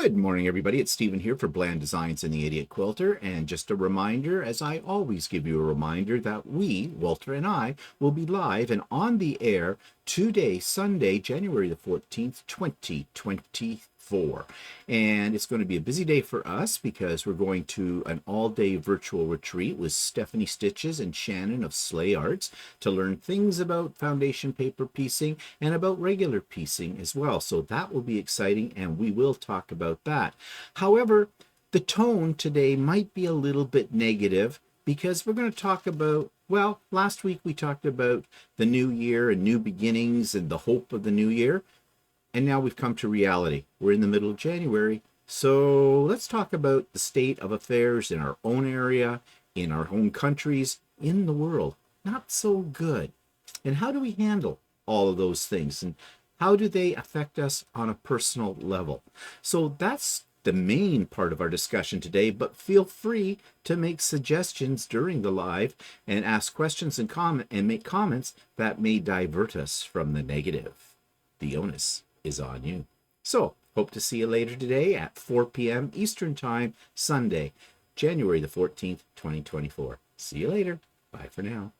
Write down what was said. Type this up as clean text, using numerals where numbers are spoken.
Good morning, everybody. It's Stephen here for Bland Designs and the Idiot Quilter. And just a reminder, as I always give you a reminder, that we, Walter and I, will be live and on the air today, Sunday, January the 14th, 2024. And it's going to be a busy day for us because we're going to an all-day virtual retreat with Stephanie Stitches and Shannon of Slay Arts to learn things about foundation paper piecing and about regular piecing as well. So that will be exciting, and we will talk about that. However, the tone today might be a little bit negative because we're going to talk about, well, last week we talked about the new year and new beginnings and the hope of the new year. And now we've come to reality. We're in the middle of January. So let's talk about the state of affairs in our own area, in our home countries, in the world. Not so good. And how do we handle all of those things? And how do they affect us on a personal level? So that's the main part of our discussion today, but feel free to make suggestions during the live and ask questions and make comments that may divert us from the negative. The onus is on you. So, hope to see you later today at 4 p.m. Eastern Time, Sunday, January the 14th, 2024. See you later. Bye for now.